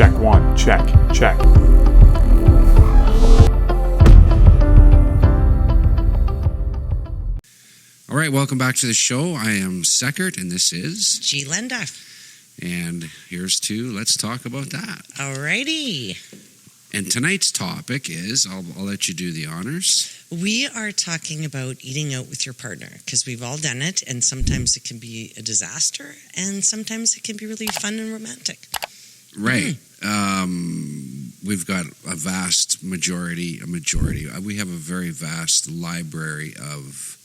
Check one, check. All right, welcome back to the show. I am Seckert, and this is G'lenda. And here's to Let's Talk About That. Alrighty. And tonight's topic is, I'll let you do the honors. We are talking about eating out with your partner because we've all done it, and sometimes it can be a disaster, and sometimes it can be really fun and romantic. Right. We've got a vast majority. We have a very vast library of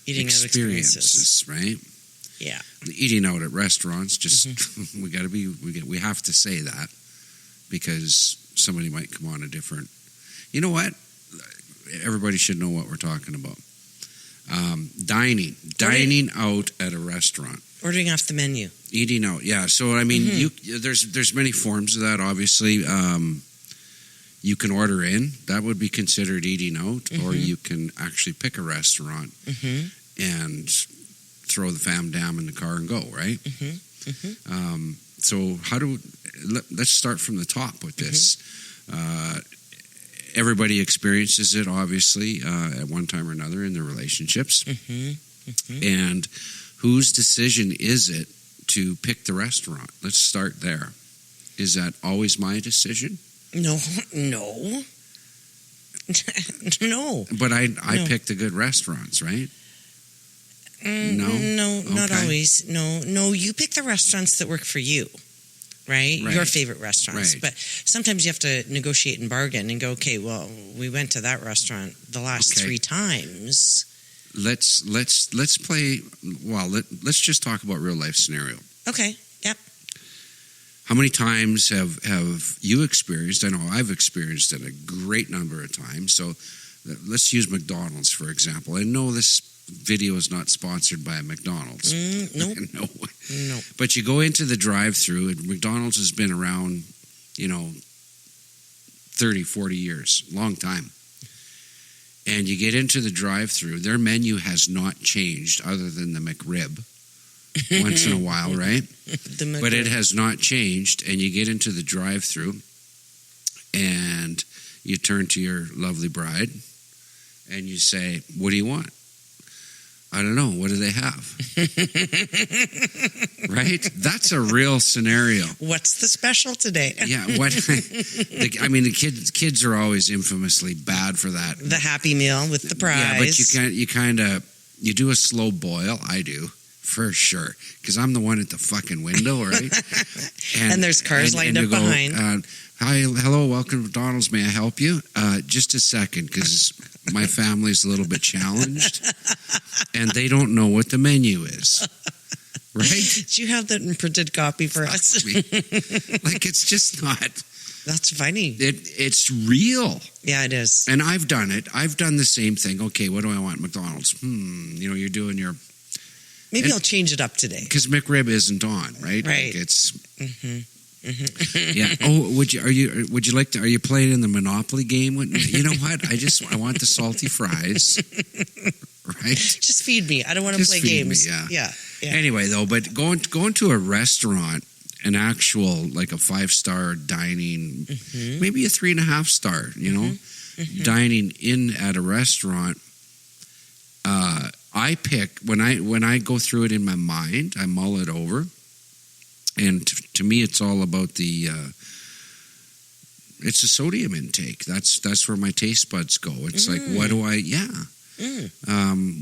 Eating out experiences, right? Yeah. Eating out at restaurants, just we have to say that because somebody might come on a different. You know what? Everybody should know what we're talking about. Dining out at a restaurant. Ordering off the menu. Eating out, yeah. So I mean, there's many forms of that. Obviously, you can order in. That would be considered eating out, or you can actually pick a restaurant and throw the fam down in the car and go. Right. So let's start from the top with this. Everybody experiences it, obviously, at one time or another in their relationships. And whose decision is it to pick the restaurant? Let's start there. Is that always my decision? No. No. But I pick the good restaurants, right? No, not always. No, you pick the restaurants that work for you. Right? Your favorite restaurants. Right. But sometimes you have to negotiate and bargain and go, okay, well, we went to that restaurant the last 3 times. Let's play. Well, let's just talk about real life scenario. Okay. Yep. How many times have you experienced? I know I've experienced it a great number of times. So let's use McDonald's for example. I know this video is not sponsored by McDonald's. Nope. No. No. But you go into the drive-through, and McDonald's has been around, 30, 40 years, long time. And you get into the drive-through, their menu has not changed other than the McRib once in a while, right? But it has not changed, and you get into the drive-through, and you turn to your lovely bride, and you say, what do you want? I don't know. What do they have? Right? That's a real scenario. What's the special today? Yeah. The kids are always infamously bad for that. The Happy Meal with the prize. Yeah, but you do a slow boil. I do. For sure. Because I'm the one at the fucking window, right? And there's cars lined up behind. Hi, hello, welcome to McDonald's. May I help you? Just a second, because my family's a little bit challenged, and they don't know what the menu is. Right? Do you have that in printed copy for us? Like, it's just not. That's funny. It's real. Yeah, it is. And I've done it. I've done the same thing. Okay, what do I want? McDonald's. You're doing your... Maybe I'll change it up today. Because McRib isn't on, right? Right. Like it's... Yeah. Oh, would you like to? Are you playing in the Monopoly game? You know what? I want the salty fries. Right. Just feed me. I don't want to play games. Yeah. Anyway, though, but going to a restaurant, an actual like a 5-star dining, maybe a 3.5 star. Dining in at a restaurant. I pick when I go through it in my mind. I mull it over. And to me, it's all about it's a sodium intake. That's where my taste buds go. It's like, what do I,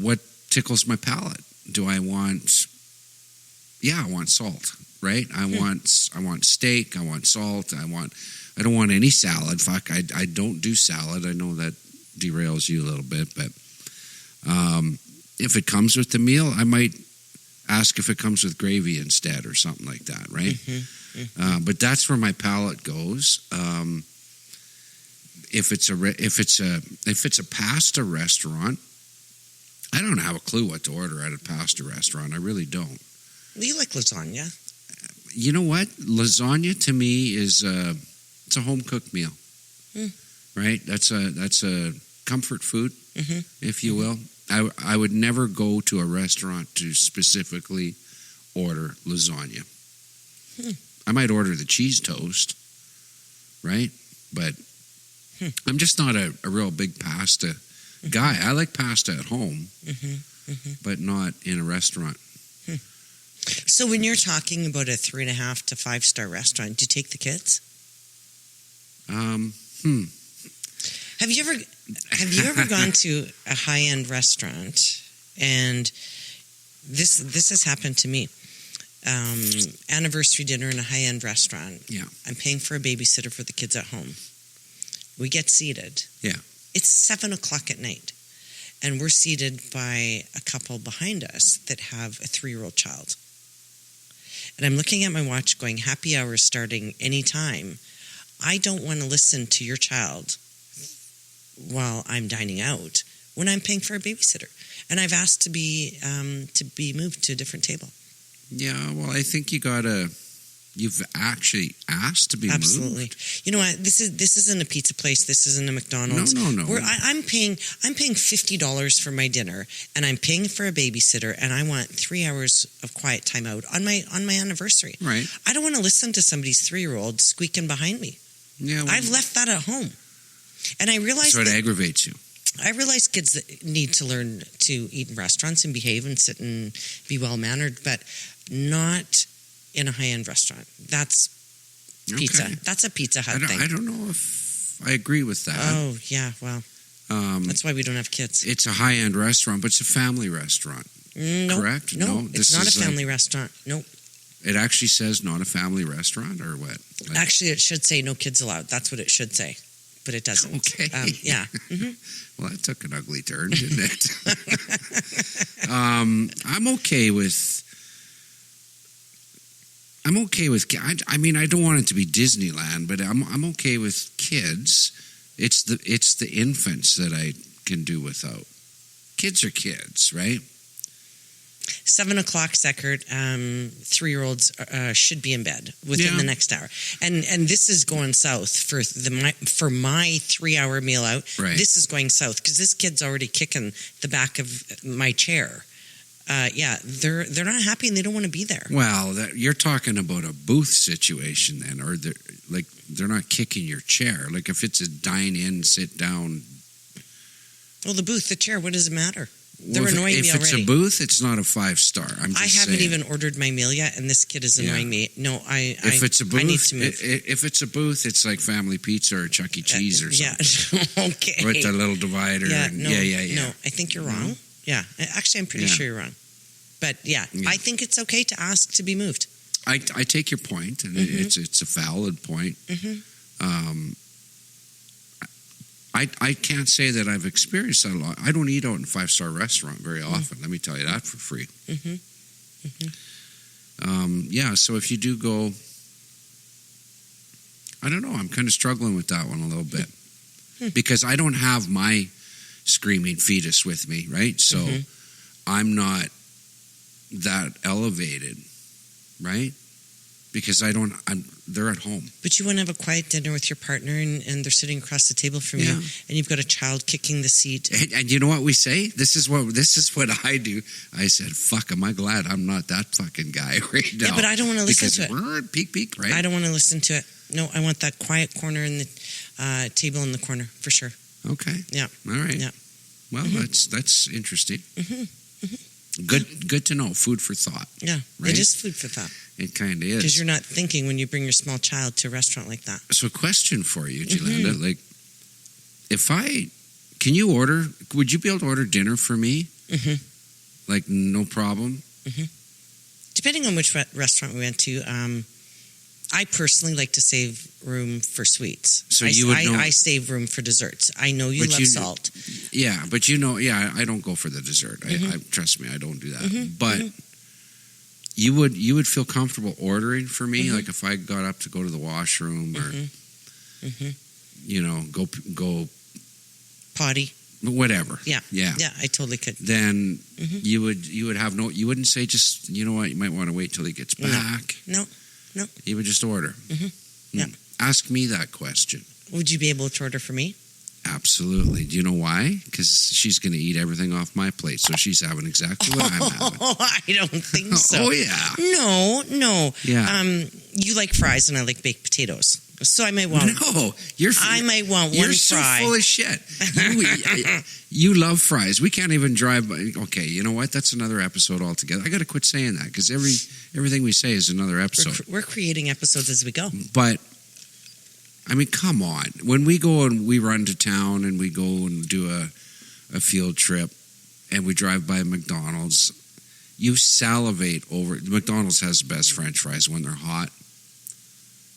what tickles my palate? Do I want, I want salt, right? I want steak. I want salt. I don't want any salad. Fuck, I don't do salad. I know that derails you a little bit, but if it comes with the meal, I might ask if it comes with gravy instead or something like that, right? But that's where my palate goes. If it's a pasta restaurant, I don't have a clue what to order at a pasta restaurant. I really don't. You like lasagna? You know what? Lasagna to me is it's a home cooked meal, right? That's a comfort food, if you will. I would never go to a restaurant to specifically order lasagna. I might order the cheese toast, right? But I'm just not a real big pasta guy. I like pasta at home, but not in a restaurant. So when you're talking about a 3.5 to 5 star restaurant, do you take the kids? Have you ever gone to a high-end restaurant? And this has happened to me. Anniversary dinner in a high-end restaurant. Yeah. I'm paying for a babysitter for the kids at home. We get seated. Yeah. It's 7:00 at night. And we're seated by a couple behind us that have a 3-year-old child. And I'm looking at my watch going, happy hour starting anytime. I don't want to listen to your child while I'm dining out when I'm paying for a babysitter. And I've asked to be moved to a different table. Yeah, well, I think you've actually asked to be Absolutely. moved. You know what? This isn't a pizza place. This isn't a McDonald's. No. I'm paying $50 for my dinner, and I'm paying for a babysitter, and I want 3 hours of quiet time out on my anniversary. Right. I don't want to listen to somebody's 3-year-old squeaking behind me. Yeah. Well, I've left that at home, and I realize so it aggravates you. I realize kids that need to learn to eat in restaurants and behave and sit and be well mannered, but not in a high-end restaurant. That's pizza. Okay. That's a Pizza Hut thing. I don't know if I agree with that. Oh, yeah, well, that's why we don't have kids. It's a high-end restaurant, but it's a family restaurant. Nope. Correct? No, it's not a family restaurant. Nope. It actually says not a family restaurant, or what? Actually, it should say no kids allowed. That's what it should say, but it doesn't. Okay. Yeah. Well, that took an ugly turn, didn't it? I'm okay with. I mean, I don't want it to be Disneyland, but I'm okay with kids. It's the infants that I can do without. Kids are kids, right? 7:00, Seckert. 3-year-olds should be in bed within the next hour, and this is going south for my 3-hour meal out. Right. This is going south because this kid's already kicking the back of my chair. They're not happy and they don't want to be there. Well, you're talking about a booth situation then, or they're not kicking your chair. Like if it's a dine-in, sit down. Well, the booth, the chair, what does it matter? They're annoying me already. If it's a booth, it's not a 5-star. I haven't even ordered my meal yet, and this kid is annoying me. No, if it's a booth, I need to move. If it's a booth, it's like Family Pizza or Chuck E. Cheese or something. Yeah, okay. With the little divider. Yeah, and, no, yeah. No, I think you're wrong. Yeah, actually, I'm pretty sure you're wrong. But I think it's okay to ask to be moved. I take your point, and it's a valid point. I can't say that I've experienced that a lot. I don't eat out in a 5-star restaurant very often. Let me tell you that for free. So if you do go, I don't know. I'm kind of struggling with that one a little bit because I don't have my screaming fetus with me, right? So I'm not that elevated, right? Because they're at home. But you want to have a quiet dinner with your partner and they're sitting across the table from you and you've got a child kicking the seat. And you know what we say? This is what I do. I said, fuck, am I glad I'm not that fucking guy right now. Yeah, but I don't want to listen to it. Peek, right? I don't want to listen to it. No, I want that quiet corner in the table in the corner, for sure. Okay. Yeah. All right. Yeah. Well, that's interesting. Good to know. Food for thought. Yeah, right? It is food for thought. It kind of is. Because you're not thinking when you bring your small child to a restaurant like that. So, question for you, G'lenda. Like, can you order? Would you be able to order dinner for me? Like, no problem. Depending on which restaurant we went to, I personally like to save room for sweets. So you would know. I save room for desserts. I know you love salt. Yeah, but I don't go for the dessert. I trust me, I don't do that. But you would feel comfortable ordering for me, like if I got up to go to the washroom or go potty, whatever. Yeah, I totally could. Then you would have you wouldn't say just you might want to wait till he gets back. No. You would just order. Yeah. Ask me that question. Would you be able to order for me? Absolutely. Do you know why? Because she's going to eat everything off my plate, so she's having exactly what I'm having. Oh, I don't think so. Oh, yeah. No. Yeah. You like fries and I like baked potatoes. So I might want. No, I might want one you're fry. so full of shit. You love fries. We can't even drive by. Okay, you know what? That's another episode altogether. I got to quit saying that because everything we say is another episode. We're creating episodes as we go. But I mean, come on. When we go and we run to town and we go and do a field trip and we drive by McDonald's, you salivate over. McDonald's has the best French fries when they're hot,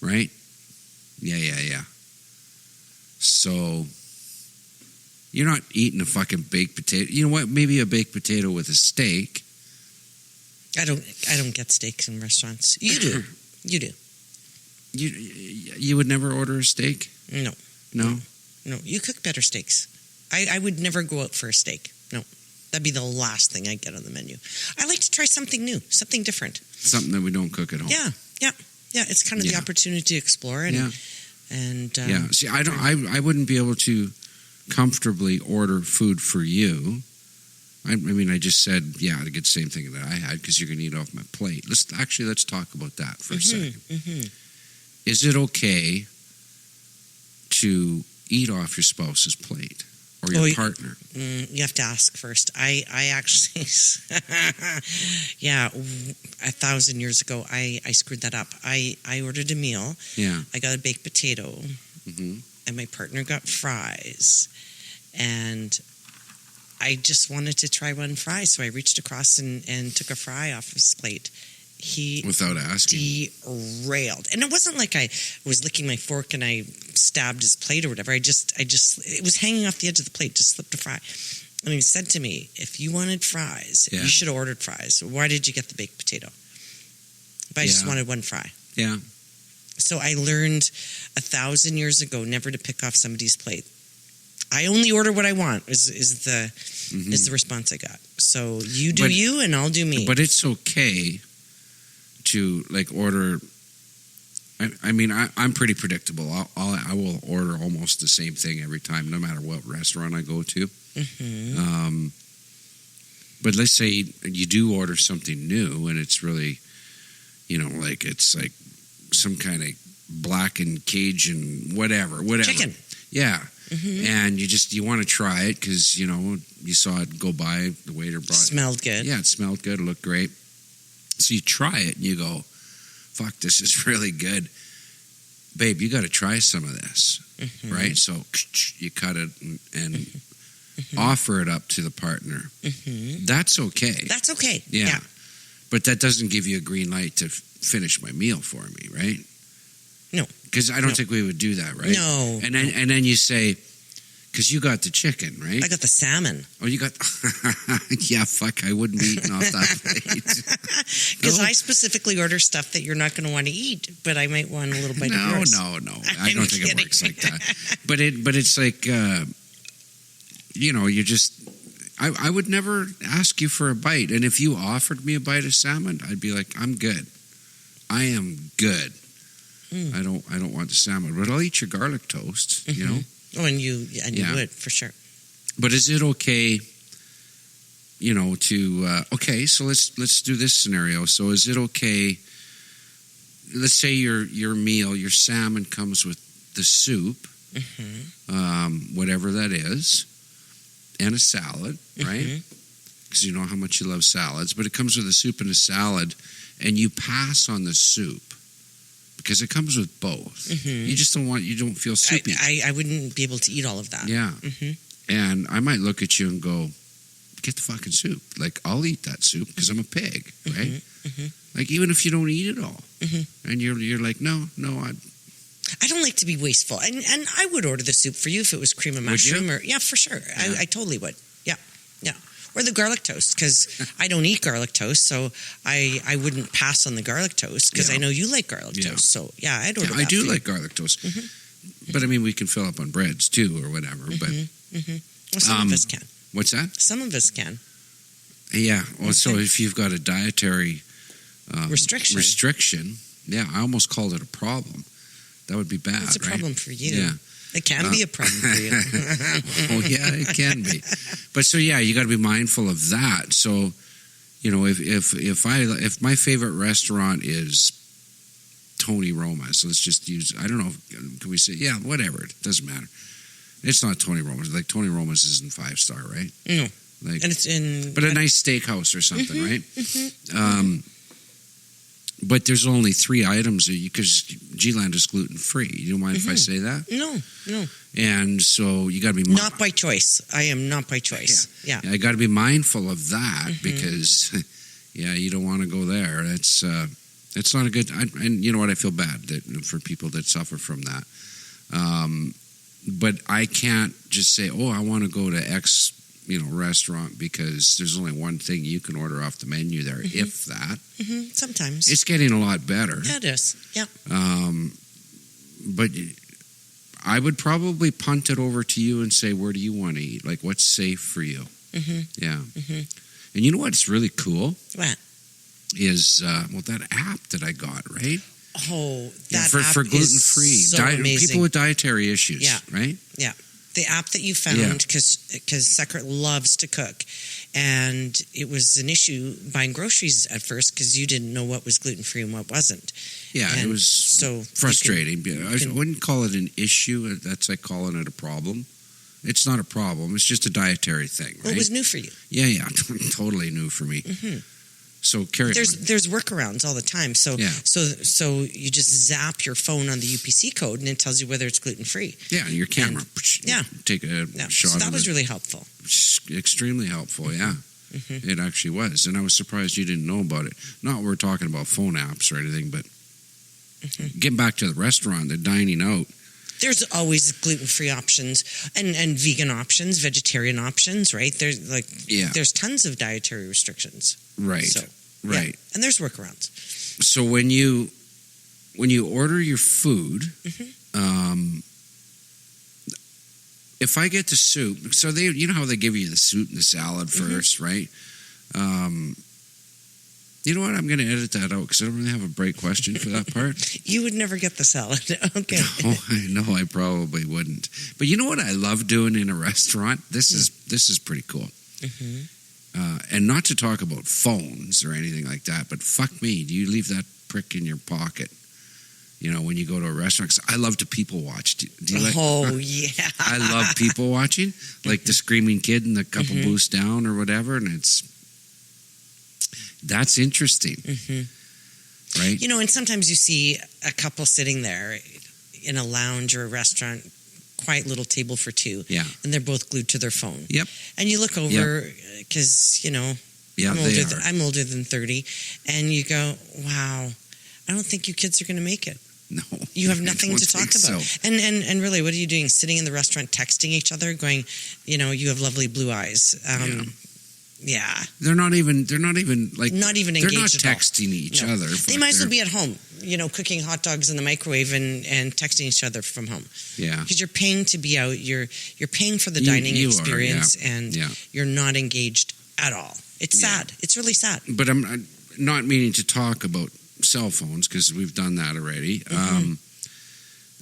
right? Yeah. So you're not eating a fucking baked potato. You know what? Maybe a baked potato with a steak. I don't get steaks in restaurants. You do. You do. You would never order a steak? No. No? No. You cook better steaks. I would never go out for a steak. No. That'd be the last thing I'd get on the menu. I like to try something new, something different. Something that we don't cook at home. Yeah, it's kind of the opportunity to explore and See, I wouldn't be able to comfortably order food for you. I mean, I just said, I get the same thing that I had because you're going to eat off my plate. Let's talk about that for a second. Mm-hmm. Is it okay to eat off your spouse's plate or your partner? You have to ask first. I actually, 1,000 years ago, I screwed that up. I ordered a meal. Yeah. I got a baked potato, and my partner got fries, and I just wanted to try one fry, so I reached across and took a fry off his plate. He without asking derailed, and it wasn't like I was licking my fork and I stabbed his plate or whatever. I just it was hanging off the edge of the plate, just slipped a fry. And he said to me, "If you wanted fries, you should have ordered fries. Why did you get the baked potato?" But I just wanted one fry. Yeah. So I learned 1,000 years ago never to pick off somebody's plate. I only order what I want. Is the response I got. So you do you, and I'll do me. But it's okay to order. I mean, I'm pretty predictable. I will order almost the same thing every time, no matter what restaurant I go to. But let's say you do order something new, and it's really, it's like some kind of blackened Cajun whatever. Chicken. Yeah. And you want to try it because, you saw it go by, the waiter brought it. Smelled good. Yeah, it smelled good, it looked great. So you try it and you go, fuck, this is really good. Babe, you got to try some of this, right? So you cut it and offer it up to the partner. That's okay. That's okay. Yeah. But that doesn't give you a green light to finish my meal for me, right? No. Because I don't think we would do that, right? No. And then you say, because you got the chicken, right? I got the salmon. Oh, you got... yeah, fuck, I wouldn't be eating off that plate. Because I specifically order stuff that you're not going to want to eat, but I might want a little bite of yours. No. I don't think it works like that. But it's like, you just... I would never ask you for a bite. And if you offered me a bite of salmon, I'd be like, I'm good. I am good. I don't want the salmon, but I'll eat your garlic toast, Oh, and you would, for sure. But is it okay, to okay, so let's do this scenario. So is it okay, let's say your meal, your salmon comes with the soup, whatever that is, and a salad, right? Because you know how much you love salads, but it comes with a soup and a salad, and you pass on the soup. Because it comes with both. You just you don't feel soupy. I wouldn't be able to eat all of that. Yeah. And I might look at you and go, get the fucking soup. Like, I'll eat that soup because I'm a pig, right? Like, even if you don't eat it all. And you're like, no, I don't like to be wasteful. And I would order the soup for you if it was cream and mushroom. Yeah, for sure. Yeah. I totally would. Yeah. Or the garlic toast, because I don't eat garlic toast, so I wouldn't pass on the garlic toast, because I know you like garlic toast. So, I'd order that. I do like garlic toast. But, I mean, we can fill up on breads, too, or whatever. But Well, some of us can. What's that? Some of us can. Yeah. Well, so if you've got a dietary restriction, I almost called it a problem. That would be bad, It's a problem for you. Yeah. It can be a problem for you. Oh, yeah, it can be. But so, you got to be mindful of that. So, if my favorite restaurant is Tony Roma's. So let's just use, I don't know, can we say, yeah, whatever. It doesn't matter. It's not Tony Roma's. Like, Tony Roma's isn't 5-star, right? No. Like, And it's in... but a nice steakhouse or something, right? Mm-hmm. But there's only 3 items because G'lenda is gluten-free. You don't mind if I say that? No. And so you got to be... Not by choice. I am not by choice. Yeah. I got to be mindful of that because, you don't want to go there. It's not a good... and you know what? I feel bad for people that suffer from that. But I can't just say, I want to go to X, restaurant because there's only one thing you can order off the menu there, if that. Sometimes. It's getting a lot better. Yeah, it is. Yeah. But I would probably punt it over to you and say, where do you want to eat? Like, what's safe for you? Yeah. And you know what's really cool? What? Is, that app that I got, right? Oh, that app for gluten-free. is so amazing. People with dietary issues, right? Yeah. The app that you found, because Seckert loves to cook, and it was an issue buying groceries at first because you didn't know what was gluten-free and what wasn't. Yeah, and it was so frustrating. I wouldn't call it an issue. That's like calling it a problem. It's not a problem. It's just a dietary thing, right? Well, it was new for you. Yeah, totally new for me. So there's workarounds all the time. So you just zap your phone on the UPC code and it tells you whether it's gluten free. Yeah, your camera. Take a shot. So that was really helpful. Extremely helpful. Yeah, it actually was, and I was surprised you didn't know about it. Not we're talking about phone apps or anything, but getting back to the restaurant, the dining out. There's always gluten-free options and vegan options, vegetarian options, right? There's tons of dietary restrictions. Right. Right. Yeah. And there's workarounds. So when you order your food, if I get the soup, so you know how they give you the soup and the salad first, right? You know what? I'm going to edit that out because I don't really have a break question for that part. You would never get the salad. Okay. No, I know I probably wouldn't. But you know what I love doing in a restaurant? This is pretty cool. And not to talk about phones or anything like that, but fuck me, do you leave that prick in your pocket? When you go to a restaurant, 'cause I love to people watch. Do you like? Oh, yeah. I love people watching, like the screaming kid in the couple booths down or whatever, and that's interesting, right? And sometimes you see a couple sitting there in a lounge or a restaurant, quiet little table for 2, and they're both glued to their phone. Yep. And you look over because I'm older than 30, and you go, "Wow, I don't think you kids are going to make it." No, you have nothing to talk about. So. And really, what are you doing? Sitting in the restaurant, texting each other, going, you have lovely blue eyes. Yeah. They're not even like... Not even they're engaged not texting each other. They might as well be at home, cooking hot dogs in the microwave and texting each other from home. Yeah. Because you're paying to be out. You're paying for the dining experience, and you're not engaged at all. It's sad. It's really sad. But I'm not meaning to talk about cell phones because we've done that already.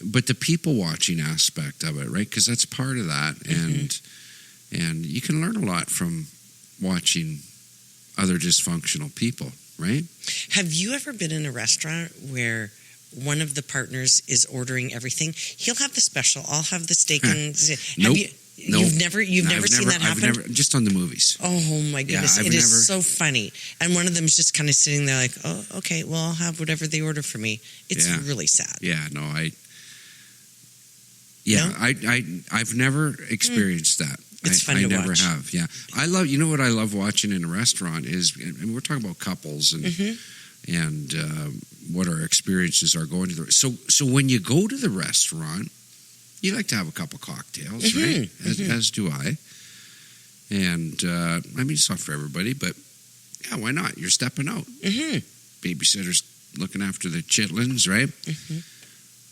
But the people watching aspect of it, right? Because that's part of that. And you can learn a lot from watching other dysfunctional people, right? Have you ever been in a restaurant where one of the partners is ordering everything? He'll have the special, I'll have the steak and... Nope. You've never seen that happen? Just on the movies. Oh my goodness, it is so funny. And one of them is just kind of sitting there like, "Oh, okay, well, I'll have whatever they order for me." It's really sad. Yeah, no, I've never experienced that. It's fun to watch. I never have. Yeah, I love. You know what I love watching in a restaurant is, and we're talking about couples and what our experiences are going to the. So when you go to the restaurant, you like to have a couple cocktails, right? As do I. And it's not for everybody, but why not? You're stepping out. Babysitter's looking after the chitlins, right?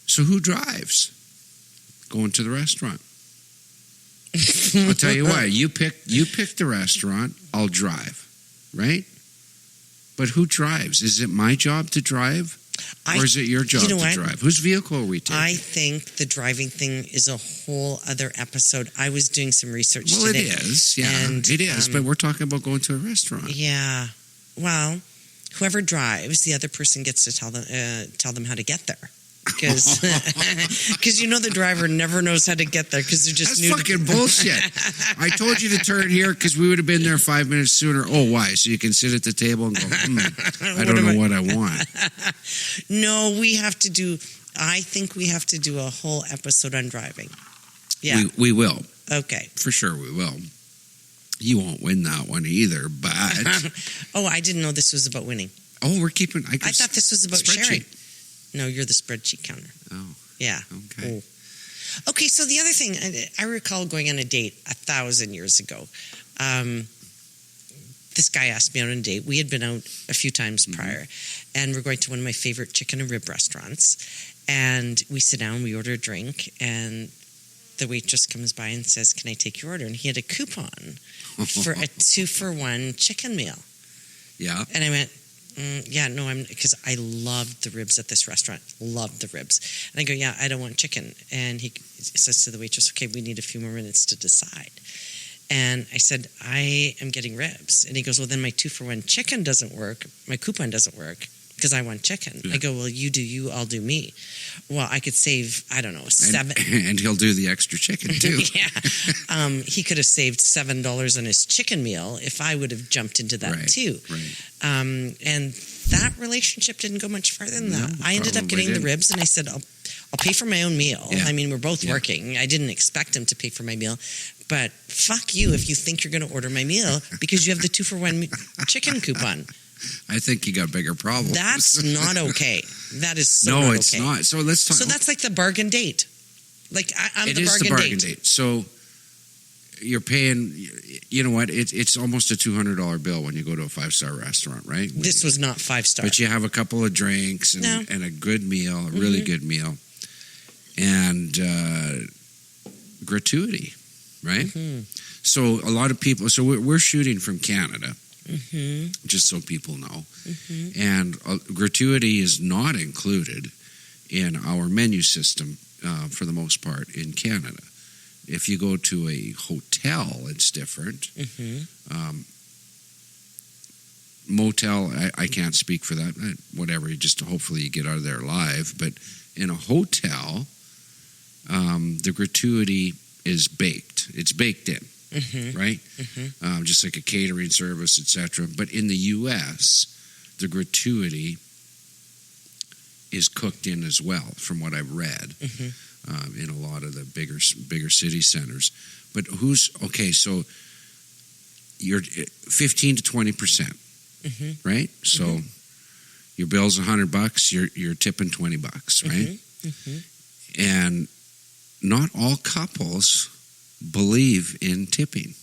So who drives? Going to the restaurant. I'll tell you why. You pick the restaurant, I'll drive, right? But who drives? Is it my job to drive? Or is it your job to drive? Whose vehicle are we taking? I think the driving thing is a whole other episode. I was doing some research today. Well, it is. Yeah, it is. But we're talking about going to a restaurant. Yeah. Well, whoever drives, the other person gets to tell them how to get there. Because the driver never knows how to get there because they're just That's fucking bullshit. I told you to turn here because we would have been there 5 minutes sooner. Oh, why? So you can sit at the table and go, I don't know what I want. No, I think we have to do a whole episode on driving. Yeah. We will. Okay. For sure we will. You won't win that one either, but... Oh, I didn't know this was about winning. Oh, we're keeping... I thought this was about sharing. No, you're the spreadsheet counter. Oh. Yeah. Okay. Oh. Okay, so the other thing, I recall going on a date 1,000 years ago. This guy asked me out on a date. We had been out a few times prior, and we're going to one of my favorite chicken and rib restaurants. And we sit down, we order a drink, and the waitress comes by and says, "Can I take your order?" And he had a coupon for a 2-for-1 chicken meal. Yeah. And I went, yeah, no, because I loved the ribs at this restaurant. Loved the ribs. And I go, yeah, I don't want chicken. And he says to the waitress, okay, we need a few more minutes to decide. And I said, I am getting ribs. And he goes, well, then my 2-for-1 chicken doesn't work. My coupon doesn't work because I want chicken. Yeah. I go, well, you do you, I'll do me. Well, I could save, I don't know, $7. And he'll do the extra chicken too. Yeah. He could have saved $7 on his chicken meal if I would have jumped into that too. Right. And that relationship didn't go much further than that. I ended up getting the ribs, and I said, I'll pay for my own meal. Yeah. I mean, we're both working. I didn't expect him to pay for my meal. But fuck you if you think you're going to order my meal because you have the 2-for-1 chicken coupon. I think you got bigger problems. That's not okay. That is so not okay. No, it's not. So let's talk. So that's like the bargain date. Like I'm it the is bargain, the bargain date. So you're paying. You know what? It's almost a $200 bill when you go to a 5-star restaurant, right? This was not 5-star. But you have a couple of drinks and a good meal, a really good meal, and gratuity, right? Mm-hmm. So a lot of people. So we're shooting from Canada. Mm-hmm. Just so people know. Mm-hmm. And gratuity is not included in our menu system for the most part in Canada. If you go to a hotel, it's different. Mm-hmm. Motel, I can't speak for that. Whatever, hopefully you get out of there alive. But in a hotel, the gratuity is baked. It's baked in. Mm-hmm. Right? Mm-hmm. Just like a catering service, etc. But in the U.S., the gratuity is cooked in as well, from what I've read, in a lot of the bigger city centers. But so you're 15 to 20%, right? So your bill's $100, you're tipping $20, right? Mm-hmm. And not all couples believe in tipping,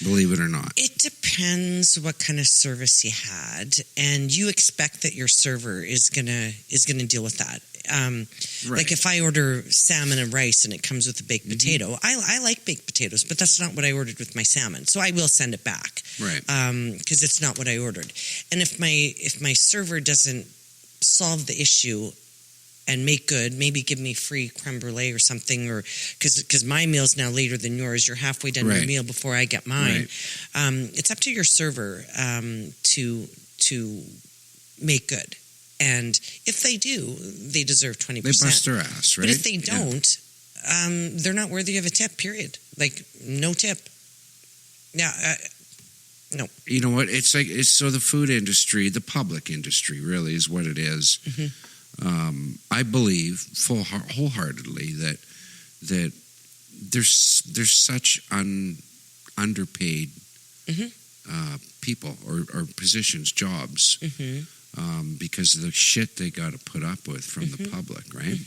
believe it or not. It depends what kind of service you had, and you expect that your server is gonna deal with that. Right. Like if I order salmon and rice and it comes with a baked potato, I like baked potatoes, but that's not what I ordered with my salmon, so I will send it back, right? Because it's not what I ordered. And if my server doesn't solve the issue and make good, maybe give me free creme brulee or something, or because my meal's now later than yours. You're halfway done your meal before I get mine. Right. It's up to your server to make good, and if they do, they deserve 20%. They bust their ass, right? But if they don't, they're not worthy of a tip. Period. Like no tip. Yeah. No. You know what? It's so the food industry, the public industry, really is what it is. Mm-hmm. I believe wholeheartedly that there's such underpaid people or positions, jobs, because of the shit they got to put up with from the public, right?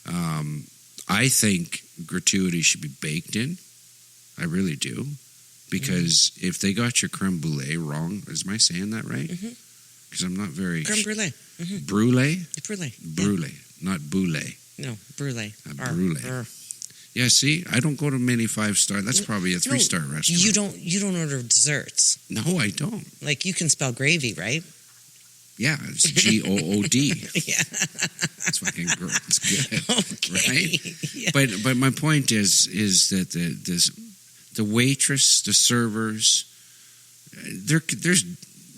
Mm-hmm. I think gratuity should be baked in. I really do, because if they got your creme brulee wrong, is my saying that right? Because I'm not very creme brulee. Mm-hmm. Brulee? Brulee. Brulee, not boulet. No, brulee. Brulee. Yeah, see, I don't go to many 5-star. That's probably a 3-star restaurant. You don't order desserts. No, I don't. Like you can spell gravy, right? Yeah, it's GOOD. Yeah. It's fucking gross. It's good. Okay. Right? Yeah. But my point is that the waitress, the servers, there's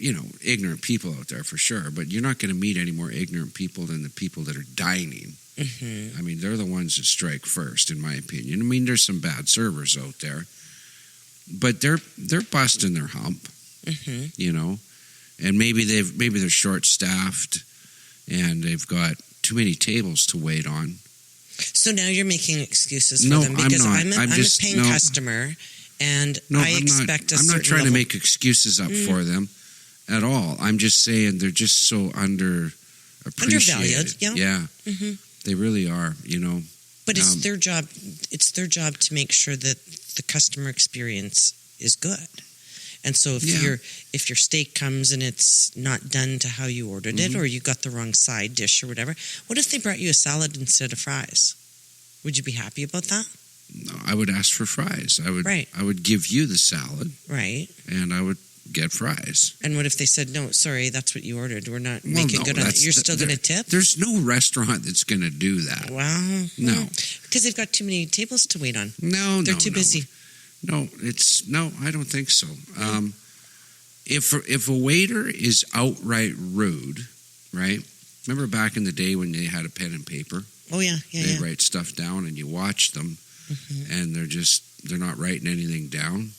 ignorant people out there for sure, but you're not going to meet any more ignorant people than the people that are dining. Mm-hmm. I mean, they're the ones that strike first, in my opinion. I mean, there's some bad servers out there, but they're busting their hump, and maybe they're short-staffed and they've got too many tables to wait on. So now you're making excuses for them because I'm a paying customer, and I expect a certain I'm not trying level. to make excuses up for them at all. I'm just saying they're just so undervalued. Yeah. Mm-hmm. They really are, But it's their job. It's their job to make sure that the customer experience is good. And so if your steak comes and it's not done to how you ordered it, or you got the wrong side dish or whatever, what if they brought you a salad instead of fries? Would you be happy about that? No, I would ask for fries. I would give you the salad. Right. And I would get fries. And what if they said, no, sorry, that's what you ordered. We're not making good on it. You're still going to tip? There's no restaurant that's going to do that. Well, no. Because they've got too many tables to wait on. They're too busy. No, I don't think so. If a waiter is outright rude, right? Remember back in the day when they had a pen and paper? Oh, yeah. They'd write stuff down and you watch them and they're not writing anything down.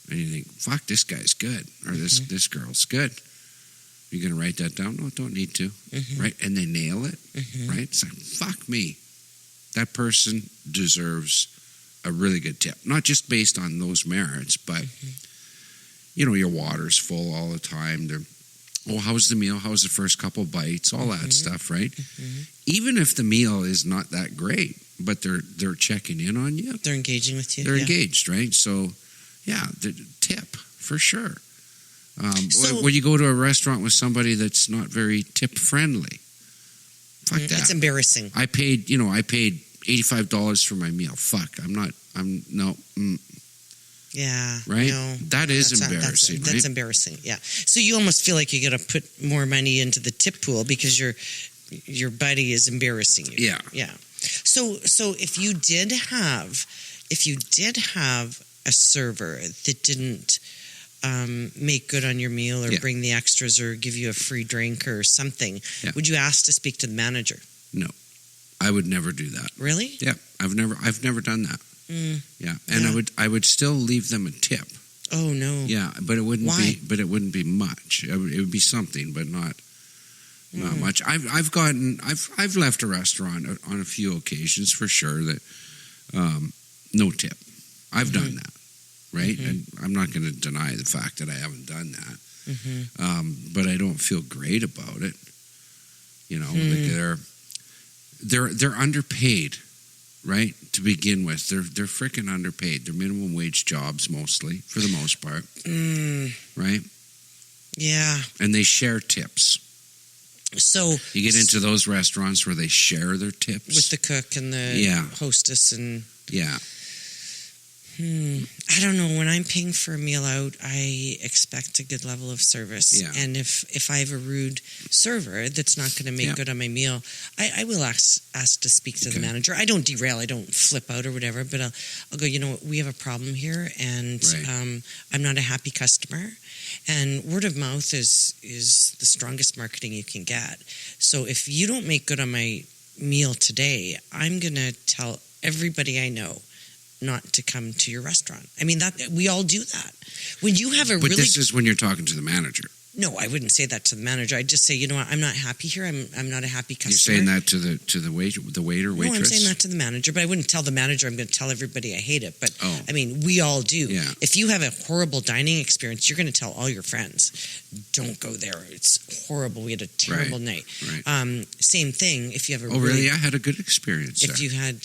And you think, fuck, this guy's good. Or this girl's good. You're going to write that down? No, don't need to. Right? And they nail it. Right? It's like, fuck me. That person deserves a really good tip. Not just based on those merits, but, your water's full all the time. How's the meal? How's the first couple bites? All that stuff, right? Even if the meal is not that great, but they're checking in on you. They're engaging with you. They're engaged, right? So, the tip, for sure. When you go to a restaurant with somebody that's not very tip-friendly, fuck that. It's embarrassing. I paid $85 for my meal. Fuck, Yeah. Right? No, that is embarrassing, right? That's embarrassing, yeah. So you almost feel like you got to put more money into the tip pool because your buddy is embarrassing you. Yeah. Yeah. So if you did have a server that didn't make good on your meal or bring the extras or give you a free drink or something, would you ask to speak to the manager? No. I would never do that. Really? Yeah. I've never done that. Yeah, and I would still leave them a tip. Oh no! Yeah, but it wouldn't Why? be much. It would be something, but not much. I've left a restaurant on a few occasions for sure that no tip. I've done that, right? And I'm not going to deny the fact that I haven't done that. But I don't feel great about it. Like they're underpaid. Right? To begin with, they're freaking underpaid. They're minimum wage jobs mostly, for the most part. Right? Yeah. And they share tips. So you get into those restaurants where they share their tips with the cook and the hostess and I don't know. When I'm paying for a meal out, I expect a good level of service. Yeah. And if I have a rude server that's not going to make good on my meal, I will ask to speak to the manager. I don't derail. I don't flip out or whatever. But I'll go, we have a problem here, and I'm not a happy customer. And word of mouth is the strongest marketing you can get. So if you don't make good on my meal today, I'm going to tell everybody I know not to come to your restaurant. I mean, that we all do that. When you have But this is when you're talking to the manager. No, I wouldn't say that to the manager. I'd just say, what, I'm not happy here. I'm not a happy customer. You're saying that to the waiter, waitress? No, I'm saying that to the manager, but I wouldn't tell the manager. I'm going to tell everybody I hate it. But I mean, we all do. Yeah. If you have a horrible dining experience, you're going to tell all your friends, don't go there. It's horrible. We had a terrible night. Right. Same thing. If you have a really, I had a good experience. If you had.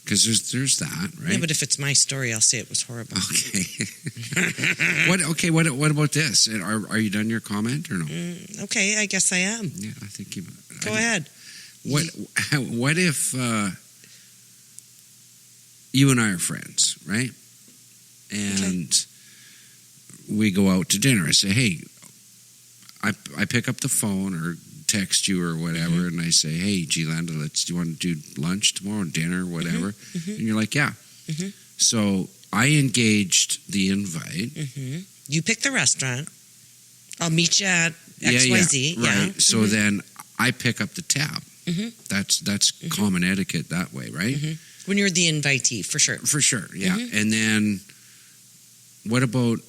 Because there's that, right? Yeah, but if it's my story, I'll say it was horrible. Okay. What about this? Are you done your comment or no? Okay, I guess I am. Yeah, I think you. Go ahead. What if you and I are friends, right? And we go out to dinner. I say, hey, I pick up the phone or text you or whatever, and I say, hey, G'lenda, do you want to do lunch tomorrow, dinner, whatever? And you're like, yeah. So I engaged the invite. You pick the restaurant. I'll meet you at XYZ. Yeah, right. So Mm-hmm. then I pick up the tab. Mm-hmm. That's common etiquette that way, right? Mm-hmm. When you're the invitee, for sure. For sure, yeah. Mm-hmm. And then what about,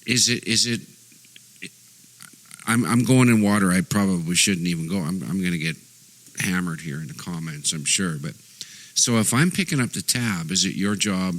is it, I'm going in water I probably shouldn't even go. I'm going to get hammered here in the comments, I'm sure. But so if I'm picking up the tab, is it your job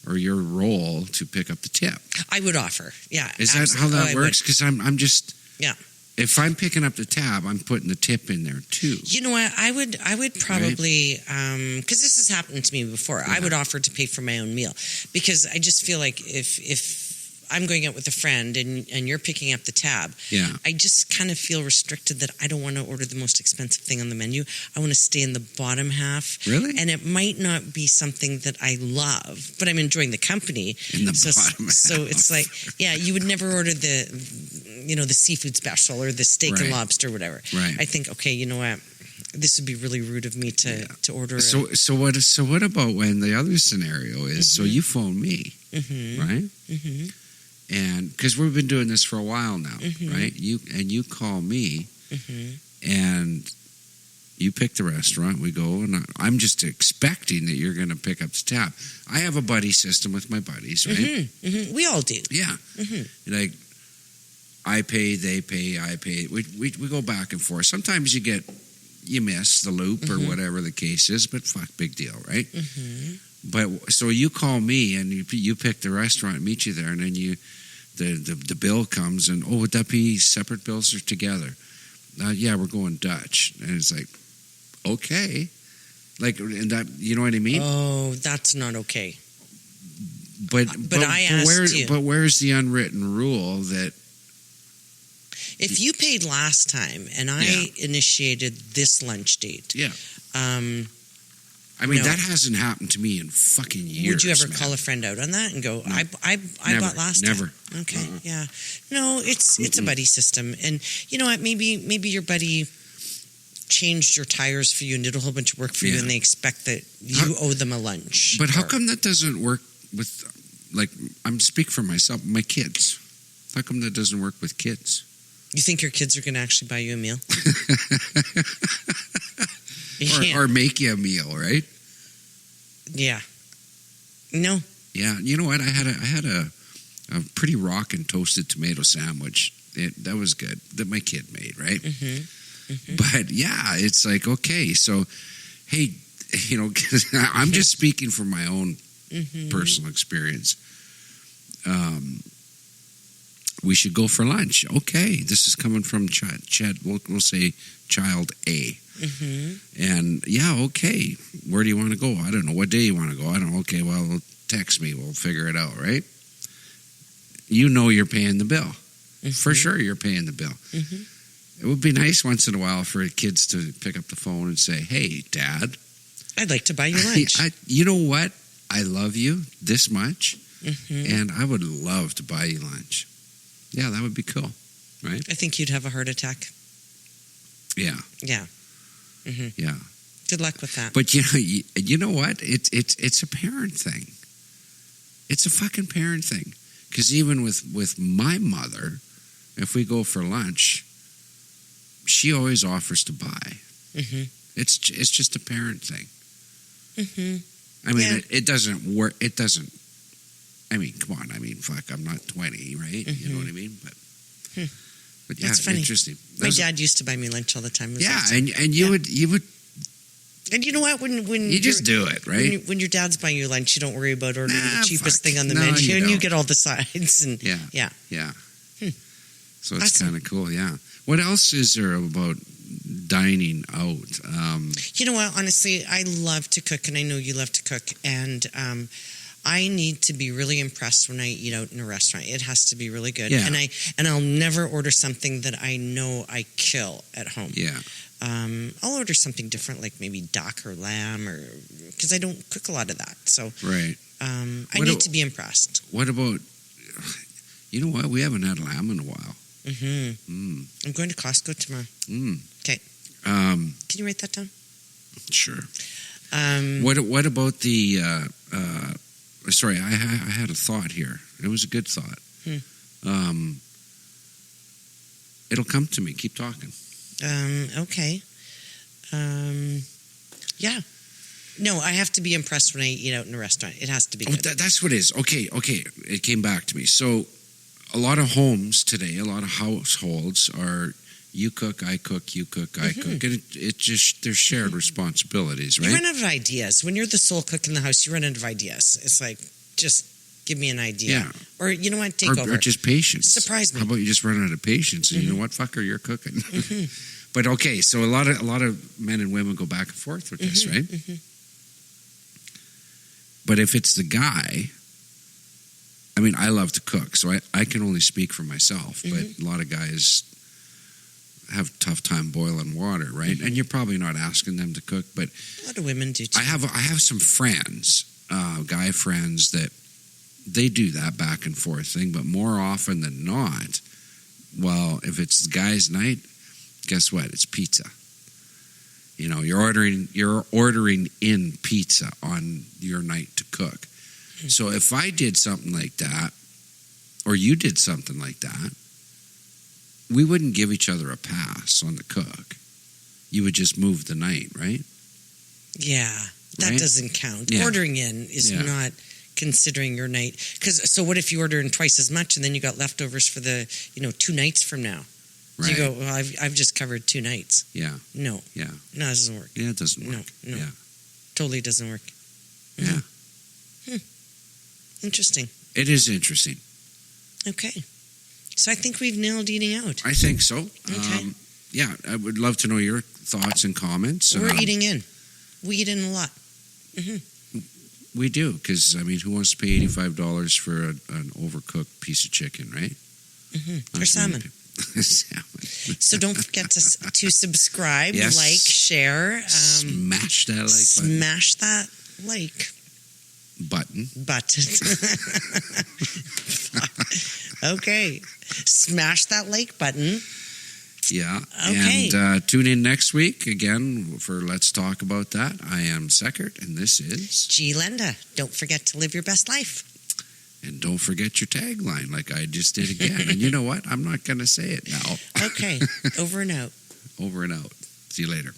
or your role to pick up the tip? I would offer, yeah. Is that how that works? Because I'm just... Yeah. If I'm picking up the tab, I'm putting the tip in there too. You know what? I would probably, because this has happened to me before. Yeah. I would offer to pay for my own meal because I just feel like if I'm going out with a friend and you're picking up the tab, Yeah. I just kind of feel restricted that I don't want to order the most expensive thing on the menu. I want to stay in the bottom half. Really? And it might not be something that I love, but I'm enjoying the company. In the bottom half. So it's like, yeah, you would never order the seafood special or the steak and Right. lobster, whatever. Right. I think, okay, you know what? This would be really rude of me to order. So what about when the other scenario is, so you phone me, right? Mm-hmm. And because we've been doing this for a while now, right? You call me, and you pick the restaurant. We go, and I'm just expecting that you're going to pick up the tab. I have a buddy system with my buddies, right? We all do. Yeah, like I pay, they pay, I pay. We go back and forth. Sometimes you miss the loop or whatever the case is, but fuck, big deal, right? But so you call me and you pick the restaurant, meet you there, and then the bill comes, and would that be separate bills or together? Yeah, we're going Dutch, and it's like, okay, like, and that, you know what I mean? Oh, that's not okay. But I asked you. But where's the unwritten rule that if you paid last time and I initiated this lunch date? Yeah. I mean, that hasn't happened to me in fucking years. Would you ever man. call a friend out on that and go, No. I Never. bought last Never. time? Okay, yeah. No, it's a buddy system. And you know what? Maybe your buddy changed your tires for you and did a whole bunch of work for you, and they expect that you owe them a lunch. But how come that doesn't work with, like, I'm speak for myself, my kids. How come that doesn't work with kids? You think your kids are going to actually buy you a meal? Or make you a meal, right? Yeah. No. Yeah, you know what? I had a pretty rockin' toasted tomato sandwich. That was good. That my kid made, right? But yeah, it's like, okay, so hey, you know, 'cause I'm just speaking from my own personal experience. We should go for lunch. Okay, this is coming from Chad. We'll say child A. And yeah, okay. Where do you want to go? I don't know. What day you want to go? I don't know. Okay, well, text me. We'll figure it out, right? You know you're paying the bill. For sure you're paying the bill. It would be nice once in a while for kids to pick up the phone and say, hey, Dad. I'd like to buy you lunch. You know what? I love you this much, and I would love to buy you lunch. Yeah, that would be cool, right? I think you'd have a heart attack. Yeah. Yeah. Yeah. Good luck with that. But you know what? It's a parent thing. It's a fucking parent thing. Because even with my mother, if we go for lunch, she always offers to buy. It's just a parent thing. I mean, it doesn't work. It doesn't. I mean, come on. I mean, fuck. I'm not 20, right? You know what I mean? But yeah, That's funny. Interesting. My dad used to buy me lunch all the time. It was awesome. and you would. And you know what? When You just do it, right? When your dad's buying you lunch, you don't worry about ordering the cheapest fuck. thing on the No, menu, you and you don't. get all the sides. And Yeah. So it's Awesome. kind of cool. Yeah. What else is there about dining out? You know what? Honestly, I love to cook, and I know you love to cook, and I need to be really impressed when I eat out in a restaurant. It has to be really good. Yeah. And I'll never order something that I know I kill at home. Yeah. I'll order something different, like maybe duck or lamb, or because I don't cook a lot of that. So Right. I need to be impressed. What about? You know what? We haven't had lamb in a while. I'm going to Costco tomorrow. Okay. Can you write that down? Sure. What about the? Sorry, I had a thought here. It was a good thought. It'll come to me. Keep talking. Okay. Yeah. No, I have to be impressed when I eat out in a restaurant. It has to be good. That's what it is. Okay. It came back to me. So a lot of homes today, a lot of households are you cook, I cook, you cook, I cook. And it just, there's shared responsibilities, right? You run out of ideas. When you're the sole cook in the house, you run out of ideas. It's like, just give me an idea. Yeah. Or, you know what, take over. Or just patience. Surprise me. How about you just run out of patience and you know what, fucker, you're cooking. But okay, so a lot of men and women go back and forth with this, right? But if it's the guy, I mean, I love to cook, so I can only speak for myself, but a lot of guys have a tough time boiling water, right? And you're probably not asking them to cook, but a lot of women do too. I have some friends, guy friends, that they do that back and forth thing, but more often than not, well, if it's the guy's night, guess what? It's pizza. You know, you're ordering in pizza on your night to cook. So if I did something like that, or you did something like that, we wouldn't give each other a pass on the cook. You would just move the night, right? Yeah, that right? doesn't count. Yeah. Ordering in is not considering your night. So what if you order in twice as much and then you got leftovers for the 2 nights from now? Right. You go, well, I've just covered 2 nights. Yeah. No. Yeah. No, it doesn't work. Yeah, it doesn't work. No. Yeah. Totally doesn't work. Yeah. Interesting. It is interesting. Okay. So I think we've nailed eating out. I think so. Okay. Yeah, I would love to know your thoughts and comments. We're eating in. We eat in a lot. We do, because, I mean, who wants to pay $85 for an overcooked piece of chicken, right? Or salmon. Salmon. So don't forget to subscribe, Yes. like, share. Smash that like button. Smash that like Button. Okay. Smash that like button. Yeah. Okay. And tune in next week again for Let's Talk About That. I am Seckert, and this is G'lenda. Don't forget to live your best life. And don't forget your tagline, like I just did again. And you know what? I'm not going to say it now. Okay. Over and out. Over and out. See you later.